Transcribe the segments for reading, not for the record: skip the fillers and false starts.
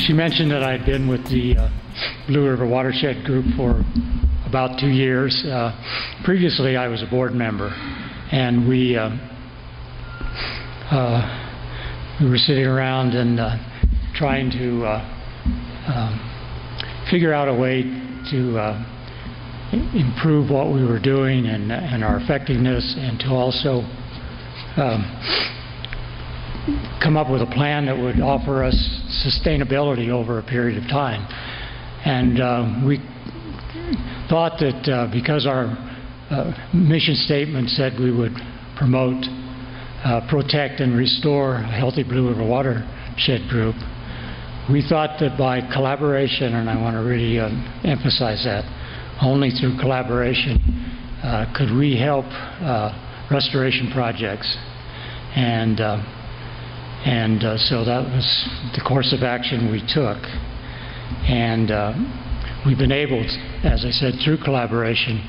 She mentioned that I'd been with the Blue River Watershed Group for about 2 years. Previously, I was a board member, and we were sitting around and trying to figure out a way to improve what we were doing and our effectiveness, and to also come up with a plan that would offer us sustainability over a period of time. And we thought that because our mission statement said we would promote, protect, and restore a healthy Blue River Watershed Group, we thought that by collaboration, and I want to really emphasize that, only through collaboration could we help restoration projects. And so that was the course of action we took. And we've been able to, as I said, through collaboration,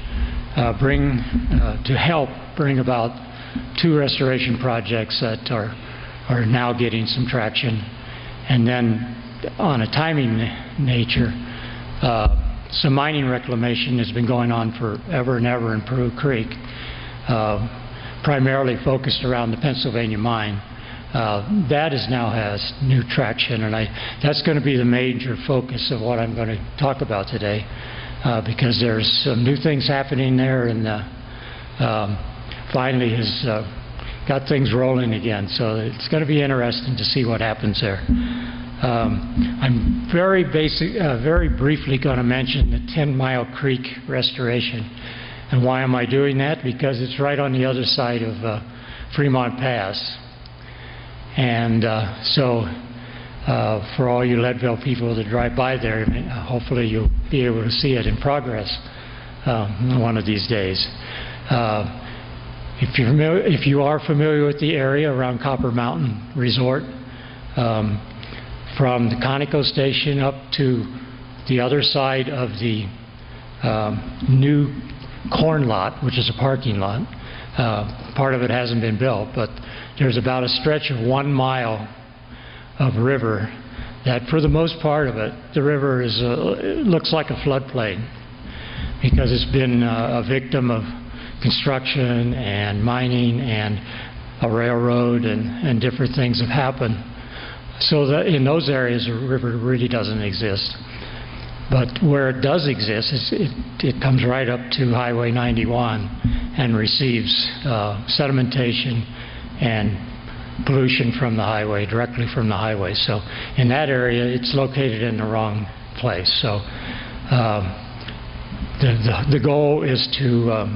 to help bring about 2 restoration projects that are now getting some traction. And then on a timing nature, some mining reclamation has been going on forever and ever in Peru Creek, primarily focused around the Pennsylvania mine. That now has new traction, and that's going to be the major focus of what I'm going to talk about today, because there's some new things happening there, and finally has got things rolling again. So it's going to be interesting to see what happens there. I'm very briefly going to mention the 10 Mile Creek restoration. And why am I doing that? Because it's right on the other side of Fremont Pass. And so for all you Leadville people that drive by there, hopefully you'll be able to see it in progress one of these days. If you are familiar with the area around Copper Mountain Resort, from the Conoco station up to the other side of the new corn lot, which is a parking lot. Part of it hasn't been built, but there's about a stretch of 1 mile of river that, for the most part of it, the river it looks like a floodplain, because it's been a victim of construction and mining, and a railroad and different things have happened. So that in those areas the river really doesn't exist. But where it does exist, it comes right up to Highway 91 and receives sedimentation and pollution from the highway, directly from the highway. So in that area, it's located in the wrong place. So the goal is to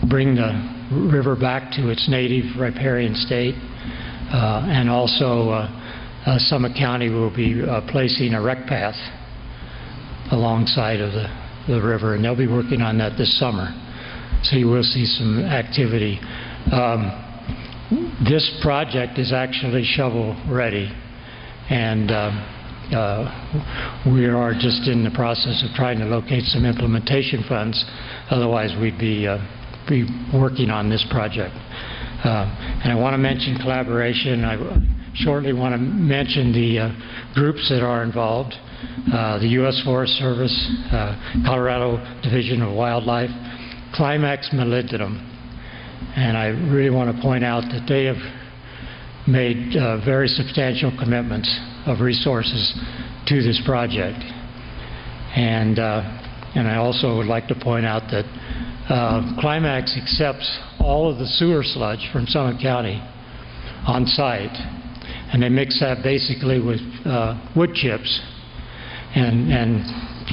bring the river back to its native riparian state. And also Summit County will be placing a rec path alongside of the river, and they'll be working on that this summer. So you will see some activity. This project is actually shovel ready, and we are just in the process of trying to locate some implementation funds. Otherwise, we'd be working on this project. And I want to mention collaboration. I shortly want to mention the groups that are involved. The U.S. Forest Service, Colorado Division of Wildlife, Climax Molybdenum. And I really want to point out that they have made very substantial commitments of resources to this project. And I also would like to point out that Climax accepts all of the sewer sludge from Summit County on site, and they mix that basically with wood chips and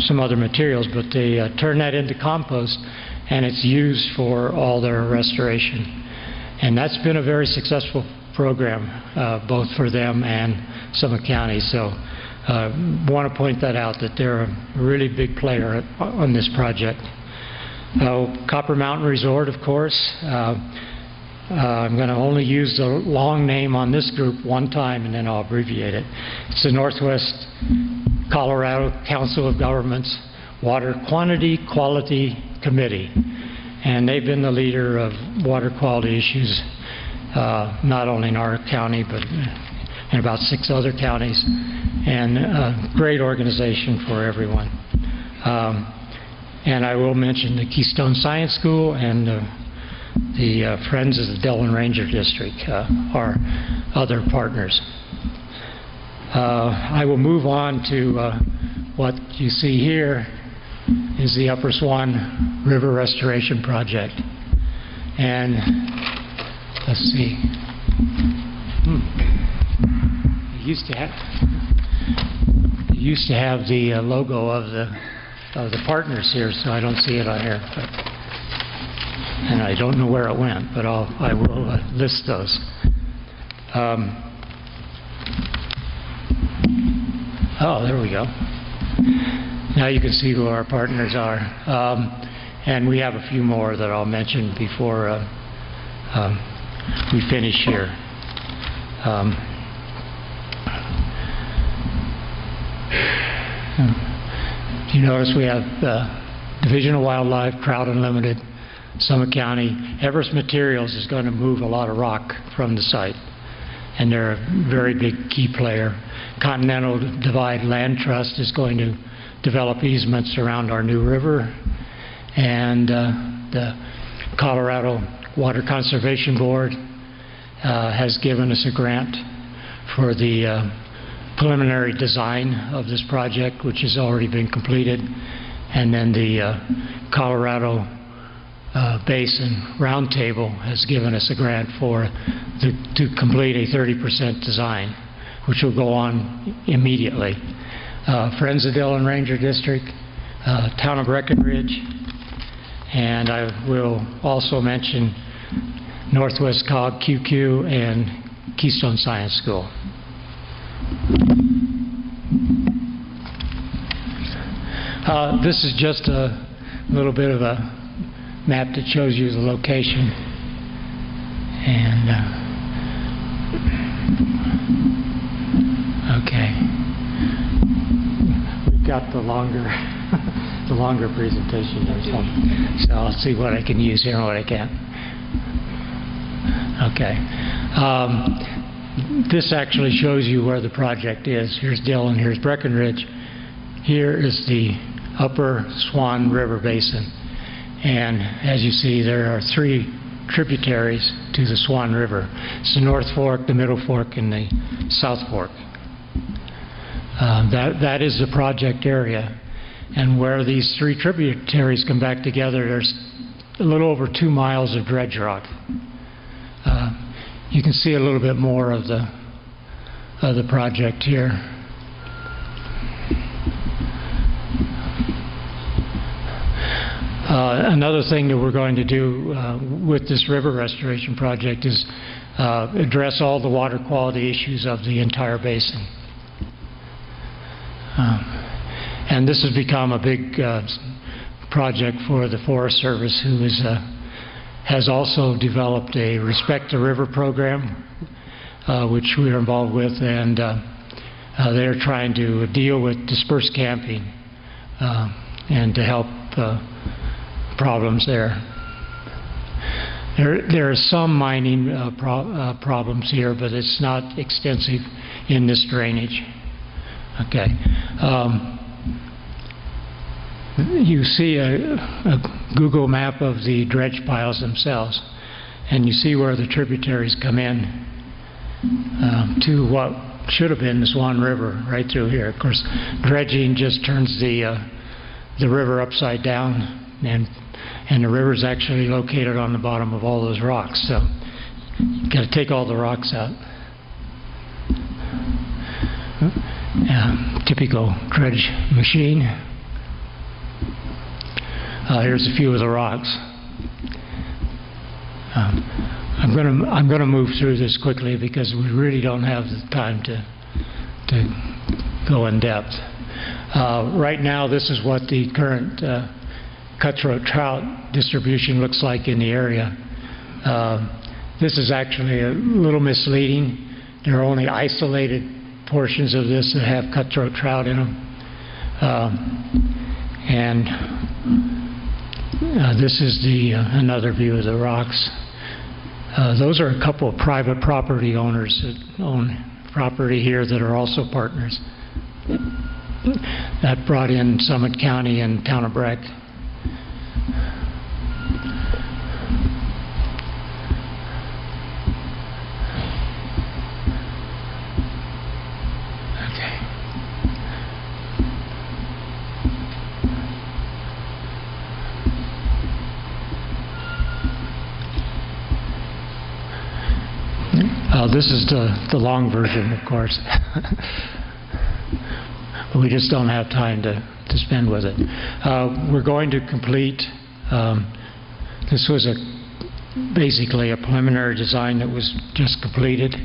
some other materials, but they turn that into compost, and it's used for all their restoration. And that's been a very successful program, both for them and Summit County. So I want to point that out, that they're a really big player on this project. Copper Mountain Resort, of course. I'm going to only use the long name on this group one time, and then I'll abbreviate it. It's the Northwest Colorado Council of Governments Water Quantity Quality Committee. And they've been the leader of water quality issues, not only in our county, but in about 6 other counties. and great organization for everyone. And I will mention the Keystone Science School and the Friends of the Dillon Ranger District are other partners. I will move on to what you see here is the Upper Swan River Restoration Project. And let's see. It used to have the logo of the partners here, so I don't see it on here. And I don't know where it went, but I will list those. Oh, there we go. Now you can see who our partners are. And we have a few more that I'll mention before we finish here. You notice we have Division of Wildlife, Trout Unlimited, Summit County. Everest Materials is going to move a lot of rock from the site, and they're a very big key player. Continental Divide Land Trust is going to develop easements around our new river, and the Colorado Water Conservation Board has given us a grant for the preliminary design of this project, which has already been completed, and then the Colorado Basin Roundtable has given us a grant to complete a 30% design, which will go on immediately. Friends of Dillon Ranger District, Town of Breckenridge, and I will also mention Northwest Cog, QQ, and Keystone Science School. This is just a little bit of a map that shows you the location, and okay, we've got the longer the longer presentation here, so I'll see what I can use here and what I can't. Okay. This actually shows you where the project is. Here's Dillon, here's Breckenridge. Here is the Upper Swan River Basin. And as you see, there are 3 tributaries to the Swan River. It's the North Fork, the Middle Fork, and the South Fork. That is the project area. And where these 3 tributaries come back together, there's a little over 2 miles of dredge rock. You can see a little bit more of the project here. Another thing that we're going to do with this river restoration project is address all the water quality issues of the entire basin. And this has become a big project for the Forest Service, who has also developed a Respect the River program, which we are involved with, and they're trying to deal with dispersed camping and to help problems there. There are some mining problems here, but it's not extensive in this drainage. Okay. You see a Google map of the dredge piles themselves, and you see where the tributaries come in to what should have been the Swan River right through here. Of course, dredging just turns the river upside down, and the river is actually located on the bottom of all those rocks. So you've got to take all the rocks out. Typical dredge machine. Here's a few of the rocks. I'm going to move through this quickly because we really don't have the time to go in depth. Right now, this is what the current cutthroat trout distribution looks like in the area. This is actually a little misleading. There are only isolated portions of this that have cutthroat trout in them. This is another view of the rocks. Those are a couple of private property owners that own property here that are also partners. that brought in Summit County and Town of Breck. This is the long version, of course. We just don't have time to spend with it. We're going to complete, this was basically a preliminary design that was just completed.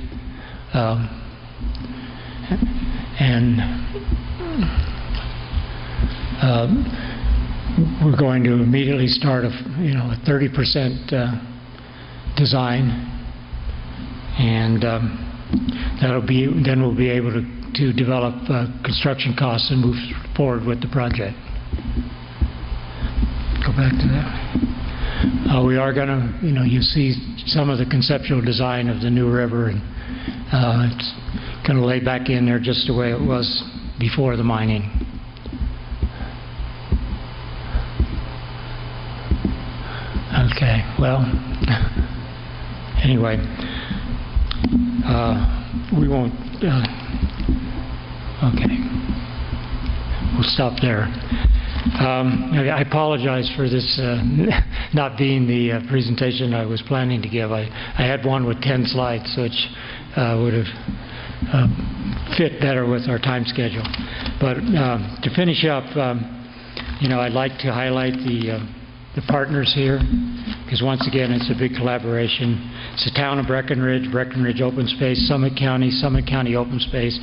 We're going to immediately start a 30% design. And then we'll be able to develop construction costs and move forward with the project. Go back to that. We are going to, you see some of the conceptual design of the new river, and it's going to lay back in there just the way it was before the mining. Okay, well, anyway. We won't, okay, we'll stop there. I apologize for this not being the presentation I was planning to give. I had one with 10 slides, which would have fit better with our time schedule. But to finish up, I'd like to highlight the partners here, because once again it's a big collaboration. It's the town of Breckenridge, Breckenridge Open Space, Summit County Open Space,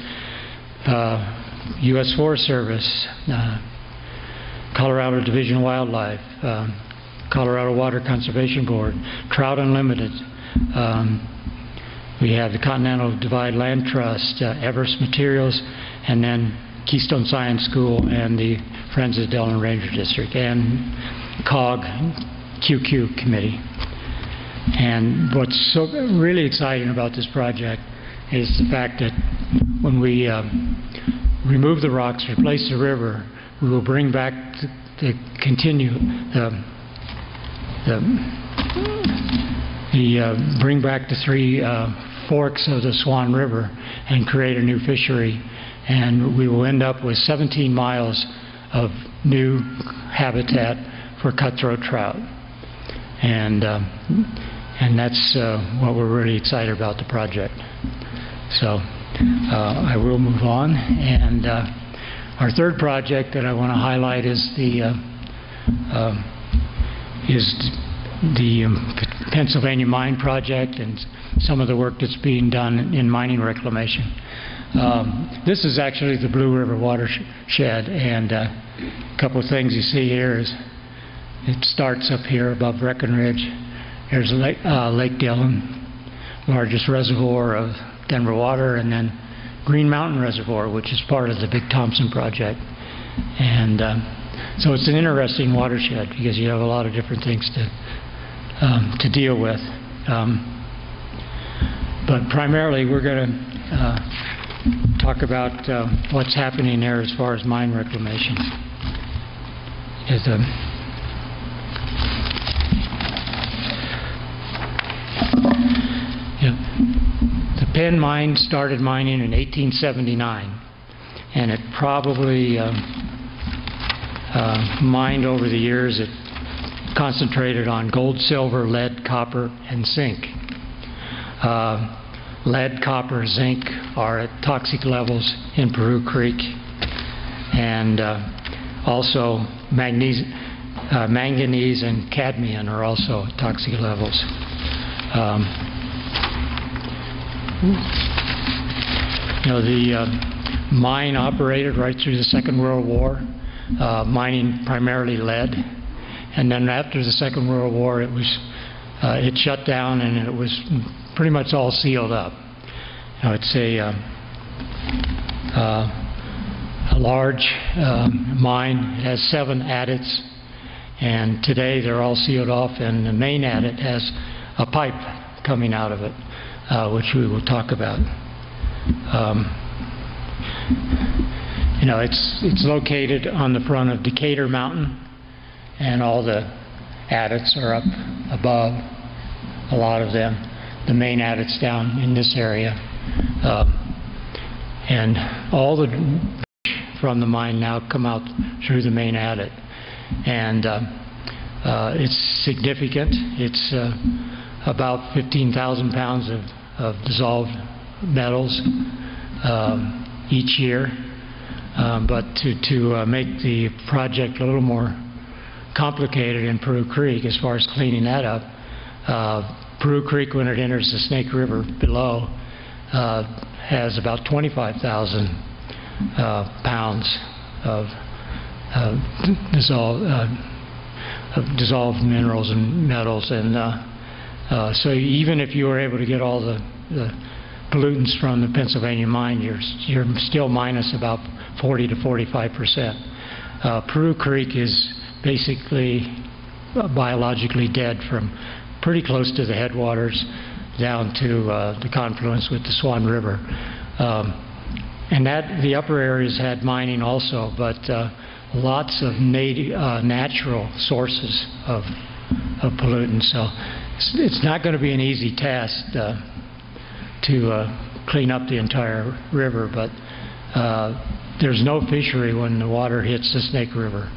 U.S. Forest Service, Colorado Division of Wildlife, Colorado Water Conservation Board, Trout Unlimited. We have the Continental Divide Land Trust, Everest Materials, and then Keystone Science School and the Friends of the Delaware Ranger District, and COG, QQ Committee. And what's so really exciting about this project is the fact that when we remove the rocks, replace the river, we will bring back the bring back the three forks of the Swan River and create a new fishery, and we will end up with 17 miles of new habitat for cutthroat trout. And that's what we're really excited about the project. So I will move on. And our third project that I want to highlight is the Pennsylvania Mine Project and some of the work that's being done in mining reclamation. This is actually the Blue River watershed, and a couple of things you see here is it starts up here above Breckenridge. There's Lake Dillon, largest reservoir of Denver water, and then Green Mountain Reservoir, which is part of the Big Thompson project. And so it's an interesting watershed because you have a lot of different things to deal with. But primarily we're going to talk about what's happening there as far as mine reclamation. The Penn mine started mining in 1879, and it probably mined over the years. It concentrated on gold, silver, lead, copper, and zinc. Lead, copper, zinc are at toxic levels in Peru Creek, and also manganese and cadmium are also at toxic levels. The mine operated right through the Second World War, mining primarily lead, and then after the Second World War it shut down and it was pretty much all sealed up. It's a large mine. It has 7 adits, and today they're all sealed off, and the main adit has a pipe coming out of it, which we will talk about. it's located on the front of Decatur Mountain, and all the adits are up above, a lot of them. The main adits down in this area. And all the from the mine now come out through the main adit. And it's significant. It's about 15,000 pounds of dissolved metals each year. But to make the project a little more complicated in Peru Creek, as far as cleaning that up, Peru Creek, when it enters the Snake River below, has about 25,000 pounds of dissolved minerals and metals, and so even if you were able to get all the pollutants from the Pennsylvania mine, you're still minus about 40 to 45%. Peru Creek is basically biologically dead from pretty close to the headwaters down to the confluence with the Swan River. And the upper areas had mining also, but lots of natural sources of pollutants. So it's not going to be an easy task to clean up the entire river, but there's no fishery when the water hits the Snake River.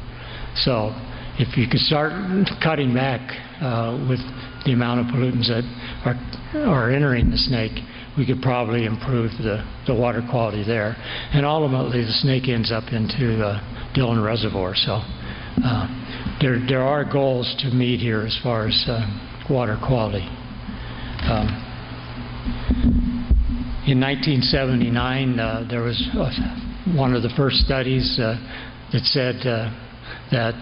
So if you could start cutting back with the amount of pollutants that are entering the Snake, we could probably improve the water quality there. And ultimately, the Snake ends up into Dillon Reservoir. So there are goals to meet here as far as water quality. In 1979, there was one of the first studies that said that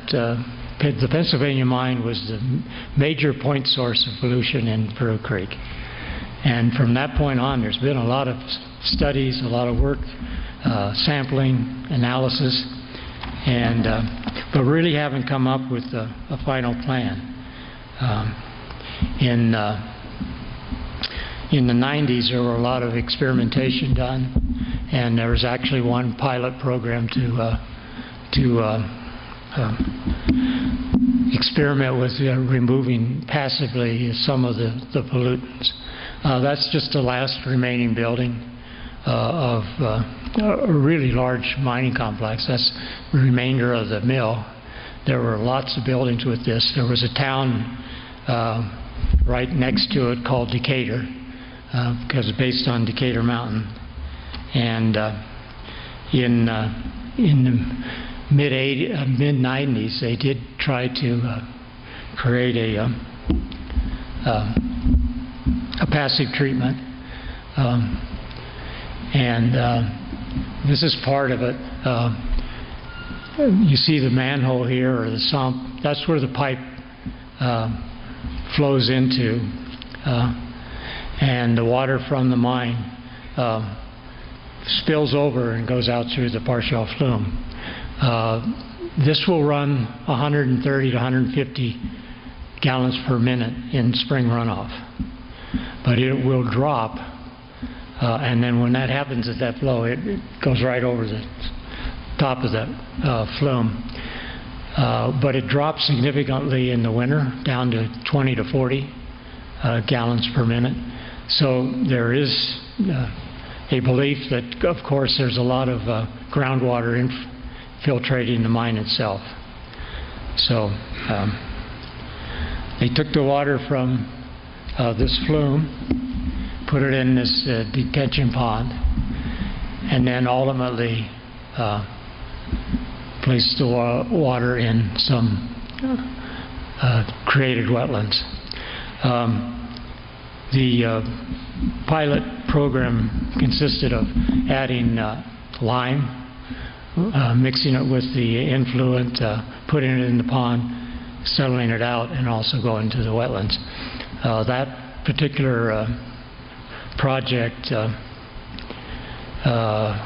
the Pennsylvania mine was the major point source of pollution in Peru Creek. And from that point on, there's been a lot of studies, a lot of work, sampling, analysis, and but really haven't come up with a final plan. In the 90s, there were a lot of experimentation done, and there was actually one pilot program to experiment with removing passively some of the pollutants. That's just the last remaining building of a really large mining complex. That's the remainder of the mill. There were lots of buildings with this. There was a town right next to it called Decatur, because it's based on Decatur Mountain. And in the mid-90s, they did try to create a passive treatment, and this is part of it. You see the manhole here, or the sump. That's where the pipe flows into, and the water from the mine spills over and goes out through the partial flume. This will run 130 to 150 gallons per minute in spring runoff, but it will drop, and then when that happens at that flow, it goes right over the top of the flume. But it drops significantly in the winter, down to 20 to 40 gallons per minute. So there is a belief that, of course, there's a lot of groundwater infiltrating the mine itself. So they took the water from this flume, put it in this detention pond, and then ultimately placed the water in some created wetlands. The pilot program consisted of adding lime, mixing it with the influent, putting it in the pond, settling it out, and also going to the wetlands. That particular project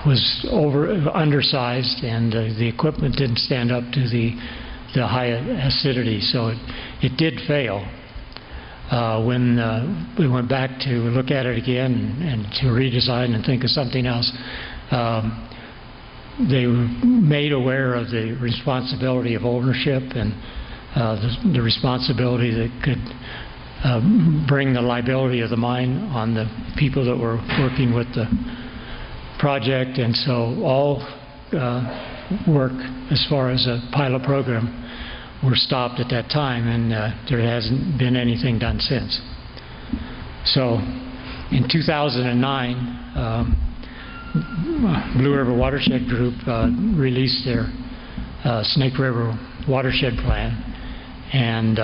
was undersized, and the equipment didn't stand up to the high acidity, so it did fail. When we went back to look at it again and to redesign and think of something else, they were made aware of the responsibility of ownership and the responsibility that could bring the liability of the mine on the people that were working with the project. And so all work as far as a pilot program were stopped at that time, and there hasn't been anything done since. So in 2009, Blue River Watershed Group released their Snake River Watershed Plan, and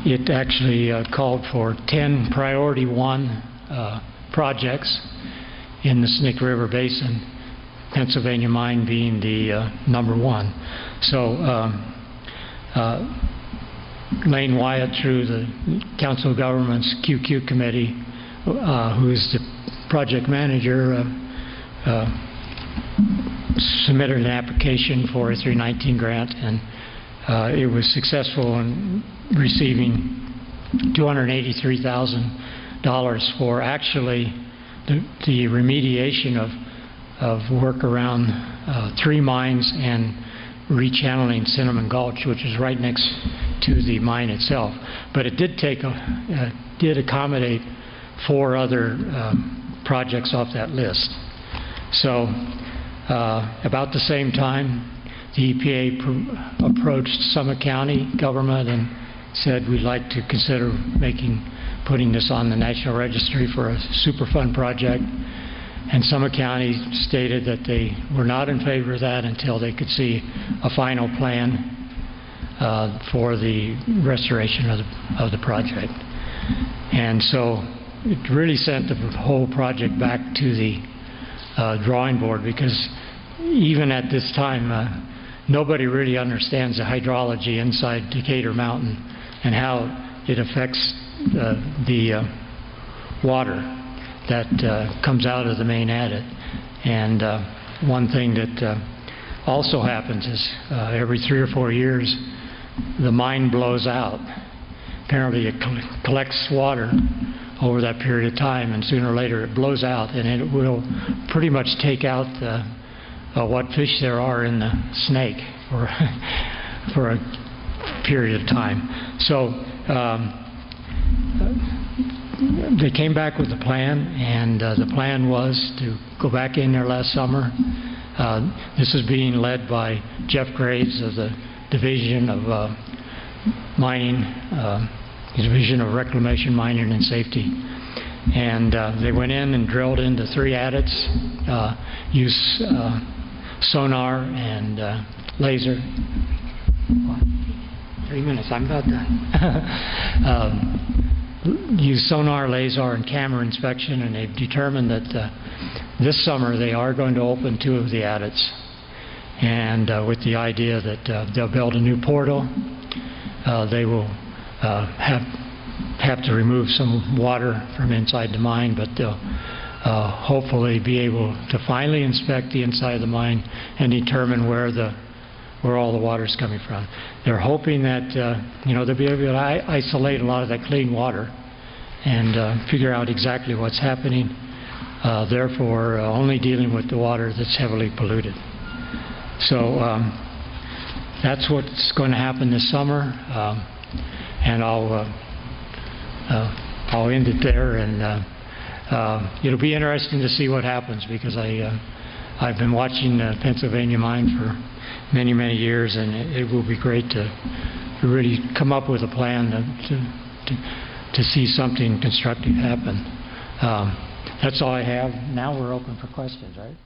it actually called for 10 priority 1 projects in the Snake River Basin, Pennsylvania Mine being the number 1. So Lane Wyatt, through the Council of Governments QQ Committee, who is the project manager, submitted an application for a 319 grant, and it was successful in receiving $283,000 for actually the remediation of work around 3 mines and rechanneling Cinnamon Gulch, which is right next to the mine itself. But it did accommodate 4 other projects off that list. So about the same time, the EPA approached Summit County government and said, we'd like to consider putting this on the National Registry for a Superfund project. And Summit County stated that they were not in favor of that until they could see a final plan for the restoration of the project. And so it really sent the whole project back to the drawing board, because even at this time, nobody really understands the hydrology inside Decatur Mountain and how it affects the water that comes out of the main adit. And one thing that also happens is every 3 or 4 years, the mine blows out. Apparently it collects water over that period of time, and sooner or later it blows out, and it will pretty much take out what fish there are in the Snake for a period of time. So they came back with a plan, and the plan was to go back in there last summer. This is being led by Jeff Graves of the Division of Mining, Division of Reclamation, Mining, and Safety. And they went in and drilled into 3 adits, used sonar and laser. 3 minutes, I'm about done. Used sonar, laser, and camera inspection, and they've determined that this summer they are going to open 2 of the adits, and with the idea that they'll build a new portal. They will have to remove some water from inside the mine, but they'll hopefully be able to finally inspect the inside of the mine and determine where all the water is coming from. They're hoping that they'll be able to isolate a lot of that clean water and figure out exactly what's happening, therefore only dealing with the water that's heavily polluted. So that's what's going to happen this summer, and I'll end it there, and it'll be interesting to see what happens, because I've been watching the Pennsylvania mine for many, many years, and it will be great to really come up with a plan to see something constructive happen. That's all I have. Now we're open for questions, right?